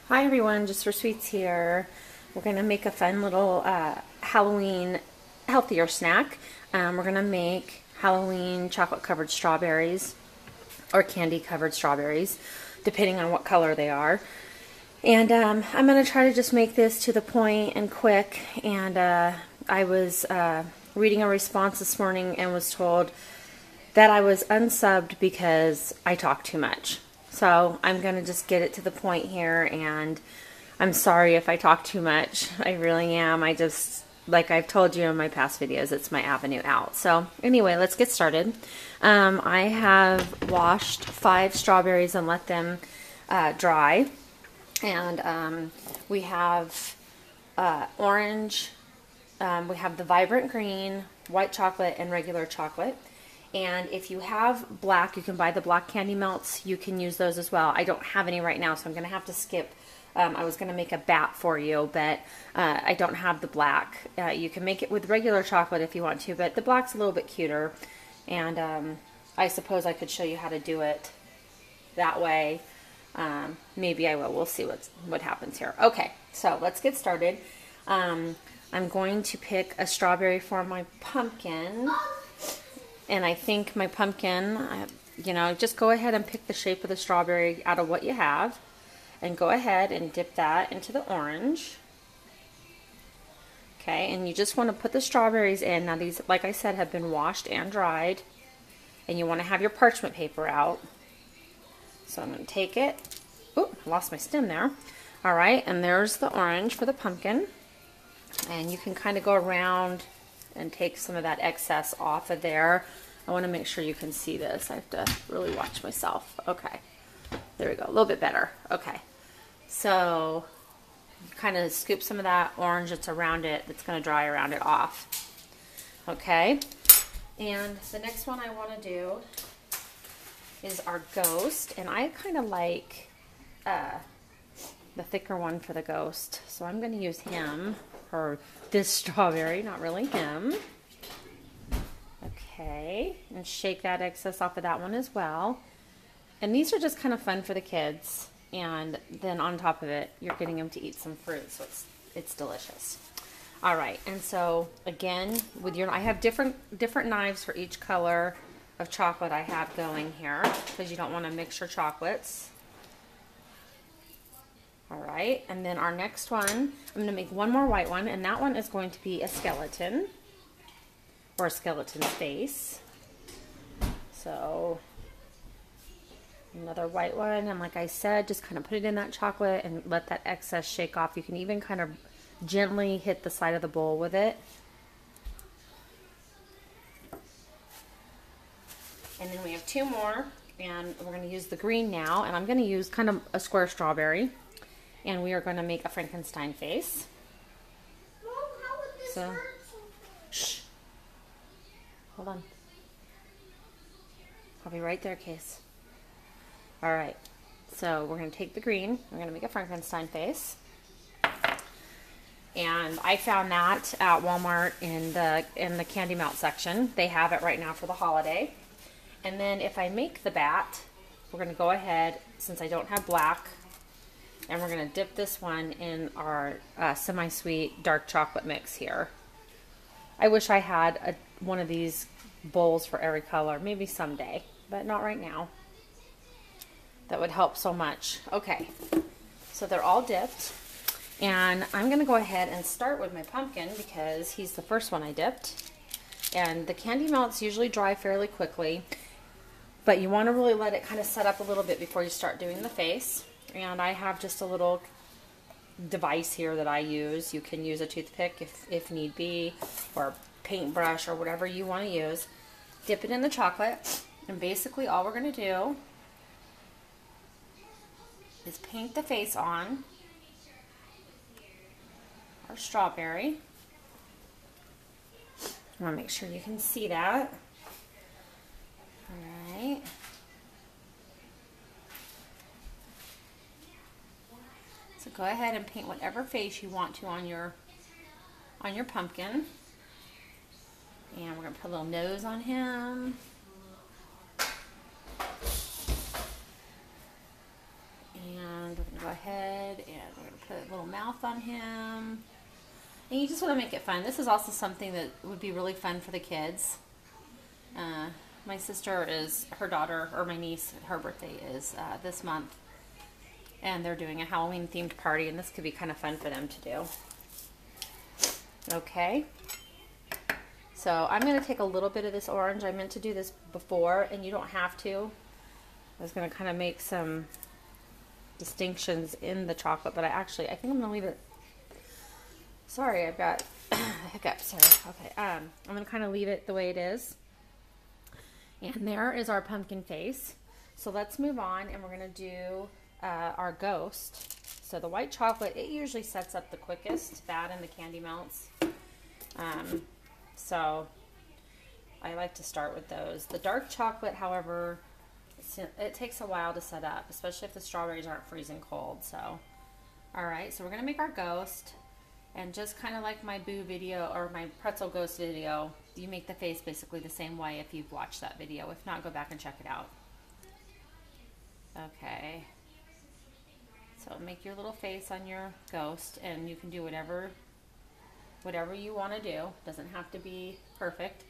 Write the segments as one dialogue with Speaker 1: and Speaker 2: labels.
Speaker 1: Hi everyone, Jus4SweetZ here. We're going to make a fun little Halloween healthier snack. We're going to make Halloween chocolate covered strawberries or candy covered strawberries, depending on what color they are. And I'm going to try to just make this to the point and quick. And I was reading a response this morning and was told that I was unsubbed because I talk too much. So I'm going to just get it to the point here, and I'm sorry if I talk too much. I really am. I just, like I've told you in my past videos, it's my avenue out. So anyway, let's get started. I have washed 5 strawberries and let them dry. And we have orange, we have the vibrant green, white chocolate, and regular chocolate. And if you have black, you can buy the black candy melts. You can use those as well. I don't have any right now, so I'm going to have to skip. I was going to make a bat for you, but I don't have the black. You can make it with regular chocolate if you want to, but the black's a little bit cuter. And I suppose I could show you how to do it that way. Maybe I will. We'll see what happens here. Okay, so let's get started. I'm going to pick a strawberry for my pumpkin. And I think my pumpkin, you know, just go ahead and pick the shape of the strawberry out of what you have. And go ahead and dip that into the orange. Okay, and you just want to put the strawberries in. Now these, like I said, have been washed and dried. And you want to have your parchment paper out. So I'm going to take it. Oh, lost my stem there. All right, and there's the orange for the pumpkin. And you can kind of go around and take some of that excess off of there. I want to make sure you can see this. I have to really watch myself. Okay, there we go, a little bit better. Okay, so kind of scoop some of that orange that's around it, that's going to dry around it off. Okay, and the next one I want to do is our ghost, and I kind of like the thicker one for the ghost, so I'm going to use him. Or this strawberry, not really him. Okay, and shake that excess off of that one as well. And these are just kind of fun for the kids. And then on top of it, you're getting them to eat some fruit, so it's delicious. All right, and so again, with your, I have different knives for each color of chocolate I have going here, because you don't want to mix your chocolates. All right, and then our next one, I'm going to make one more white one, and that one is going to be a skeleton, or a skeleton face. So, another white one, and like I said, just kind of put it in that chocolate and let that excess shake off. You can even kind of gently hit the side of the bowl with it. And then we have 2 more, and we're going to use the green now, and I'm going to use kind of a square strawberry. And we are going to make a Frankenstein face.
Speaker 2: Mom, how would this hurt?
Speaker 1: Shh. Hold on. I'll be right there, Case. All right. So we're going to take the green. We're going to make a Frankenstein face. And I found that at Walmart in the candy melt section. They have it right now for the holiday. And then if I make the bat, we're going to go ahead, since I don't have black, and we're going to dip this one in our semi-sweet dark chocolate mix here. I wish I had one of these bowls for every color. Maybe someday, but not right now. That would help so much. Okay, so they're all dipped. And I'm going to go ahead and start with my pumpkin because he's the first one I dipped. And the candy melts usually dry fairly quickly, but you want to really let it kind of set up a little bit before you start doing the face. And I have just a little device here that I use. You can use a toothpick if need be, or a paintbrush, or whatever you want to use. Dip it in the chocolate, and basically all we're going to do is paint the face on our strawberry. I want to make sure you can see that. All right. So go ahead and paint whatever face you want to on your pumpkin. And we're going to put a little nose on him. And we're going to go ahead and Get a little mouth on him. And you just want to make it fun. This is also something that would be really fun for the kids. My sister is, her daughter, or my niece, her birthday is this month. And they're doing a Halloween themed party, and this could be kind of fun for them to do. Okay. So I'm going to take a little bit of this orange. I meant to do this before, and you don't have to. I was going to kind of make some distinctions in the chocolate, but I think I'm going to leave it. Sorry, I've got hiccups here. Okay, I'm going to kind of leave it the way it is. And there is our pumpkin face. So let's move on, and we're going to do our ghost. So the white chocolate, it usually sets up the quickest, that and the candy melts. So I like to start with those. The dark chocolate, however, it takes a while to set up, especially if the strawberries aren't freezing cold. So, all right, so we're going to make our ghost. And just kind of like my Boo video or my pretzel ghost video, you make the face basically the same way if you've watched that video. If not, go back and check it out. Okay. So make your little face on your ghost, and you can do whatever you want to do. Doesn't have to be perfect.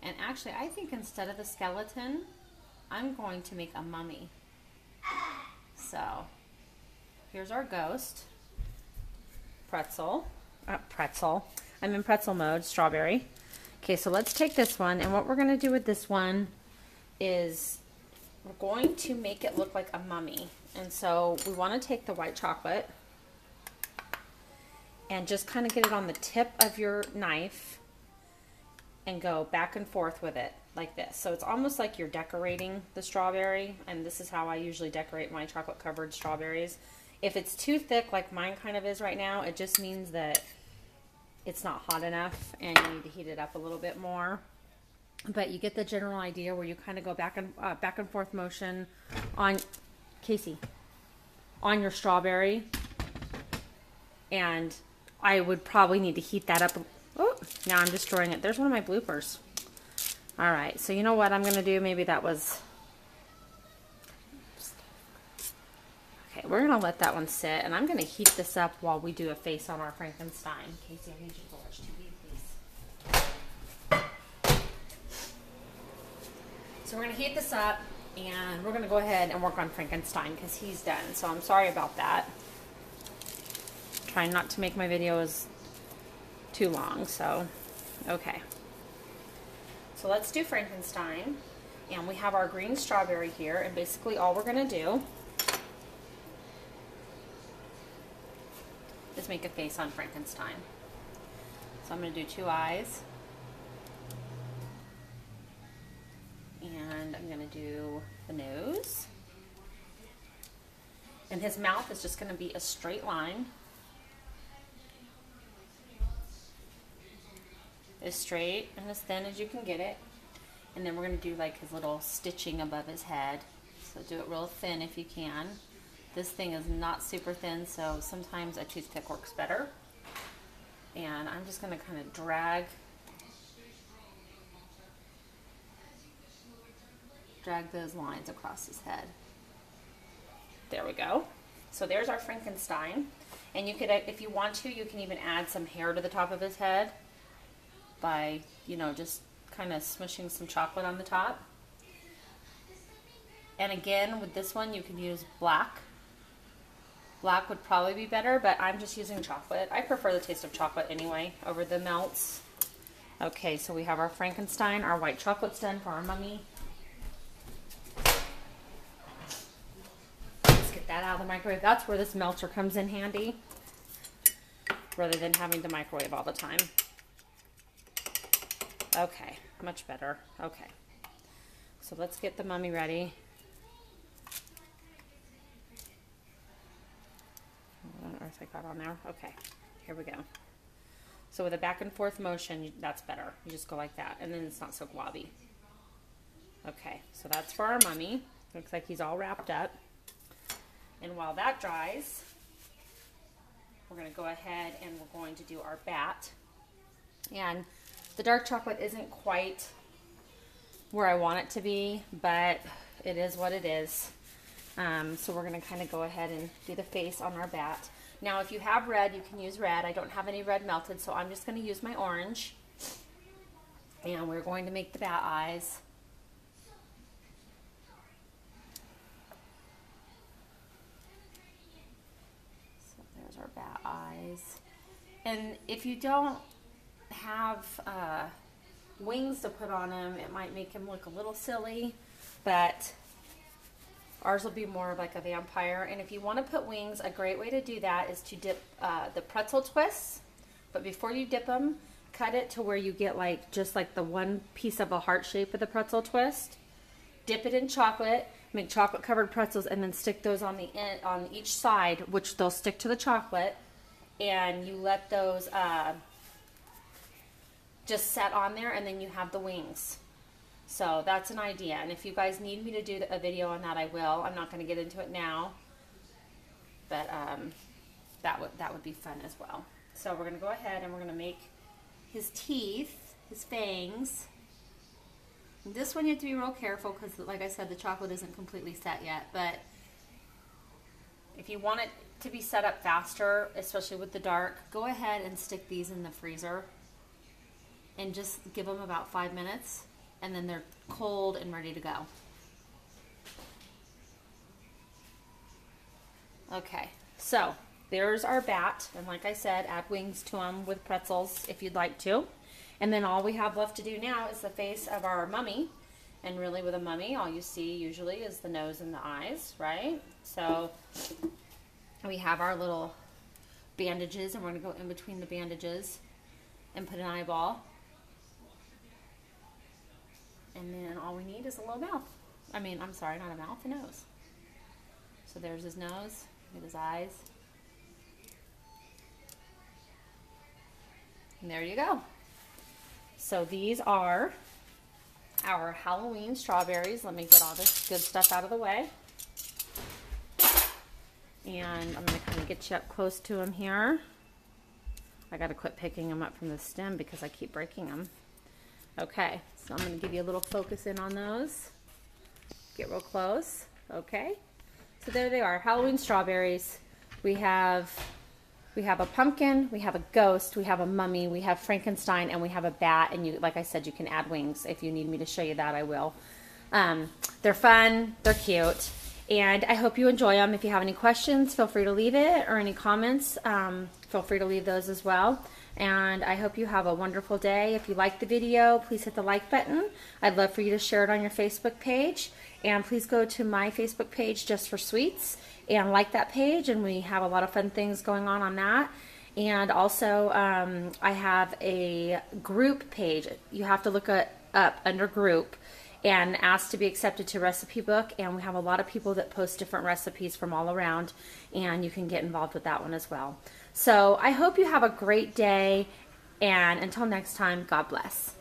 Speaker 1: And actually, I think instead of the skeleton, I'm going to make a mummy. So here's our ghost. Pretzel. I'm in pretzel mode, strawberry. Okay, so let's take this one, and what we're going to do with this one is we're going to make it look like a mummy. And so we want to take the white chocolate and just kind of get it on the tip of your knife and go back and forth with it like this. So it's almost like you're decorating the strawberry, and this is how I usually decorate my chocolate covered strawberries. If it's too thick like mine kind of is right now, it just means that it's not hot enough and you need to heat it up a little bit more. But you get the general idea where you kind of go back and forth motion on, Casey, on your strawberry. And I would probably need to heat that up. Oh, now I'm destroying it. There's one of my bloopers. All right, so you know what I'm going to do? Maybe that was... Okay, we're going to let that one sit, and I'm going to heat this up while we do a face on our Frankenstein. Casey, I need you to watch TV, please. So we're going to heat this up, and we're going to go ahead and work on Frankenstein because he's done. So I'm sorry about that. I'm trying not to make my videos too long, so okay. So let's do Frankenstein, and we have our green strawberry here, and basically all we're going to do is make a face on Frankenstein. So I'm going to do two eyes, and I'm going to do the nose, and his mouth is just going to be a straight line, as straight and as thin as you can get it. And then we're going to do like his little stitching above his head. So do it real thin if you can. This thing is not super thin, so sometimes a toothpick works better. And I'm just going to kind of drag those lines across his head. There we go. So there's our Frankenstein. And you could, if you want to, you can even add some hair to the top of his head by, you know, just kind of smushing some chocolate on the top. And again, with this one, you can use black. Black would probably be better, but I'm just using chocolate. I prefer the taste of chocolate anyway over the melts. Okay, so we have our Frankenstein. Our white chocolate's done for our mummy. Let's get that out of the microwave. That's where this melter comes in handy, rather than having to microwave all the time. Okay, much better. Okay, so let's get the mummy ready. What on earth I got on there? Okay, here we go. So with a back and forth motion, that's better. You just go like that, and then it's not so globby. Okay, so that's for our mummy. Looks like he's all wrapped up. And while that dries, we're going to go ahead and we're going to do our bat. And the dark chocolate isn't quite where I want it to be, but it is what it is. So we're going to kind of go ahead and do the face on our bat. Now, if you have red, you can use red. I don't have any red melted, so I'm just going to use my orange. And we're going to make the bat eyes. So there's our bat eyes. And if you don't have wings to put on him, it might make him look a little silly, but ours will be more of like a vampire. And if you want to put wings, a great way to do that is to dip the pretzel twists. But before you dip them, cut it to where you get like just like the one piece of a heart shape of the pretzel twist. Dip it in chocolate, make chocolate covered pretzels, and then stick those on the end, on each side, which they'll stick to the chocolate. And you let those just set on there, and then you have the wings. So that's an idea, and if you guys need me to do a video on that, I will. I'm not going to get into it now, but that would be fun as well. So we're going to go ahead and we're going to make his teeth, his fangs. And this one you have to be real careful because, like I said, the chocolate isn't completely set yet, but if you want it to be set up faster, especially with the dark, go ahead and stick these in the freezer and just give them about 5 minutes. And then they're cold and ready to go. Okay, so there's our bat. And like I said, add wings to them with pretzels if you'd like to. And then all we have left to do now is the face of our mummy. And really with a mummy, all you see usually is the nose and the eyes, right? So we have our little bandages, and we're going to go in between the bandages and put an eyeball. And then all we need is a little mouth. I'm sorry, not a mouth, a nose. So there's his nose, and his eyes. And there you go. So these are our Halloween strawberries. Let me get all this good stuff out of the way. And I'm going to kind of get you up close to them here. I got to quit picking them up from the stem because I keep breaking them. Okay, so I'm going to give you a little focus in on those. Get real close. Okay, so there they are, Halloween strawberries. We have a pumpkin, we have a ghost, we have a mummy, we have Frankenstein, and we have a bat. And you, like I said, you can add wings. If you need me to show you that, I will. They're fun, they're cute, and I hope you enjoy them. If you have any questions, feel free to leave it, or any comments, feel free to leave those as well. And I hope you have a wonderful day. If you liked the video, please hit the like button. I'd love for you to share it on your Facebook page. And please go to my Facebook page, Jus4SweetZ, and like that page. And we have a lot of fun things going on that. And also, I have a group page. You have to look up under group and ask to be accepted to recipe book. And we have a lot of people that post different recipes from all around. And you can get involved with that one as well. So I hope you have a great day, and until next time, God bless.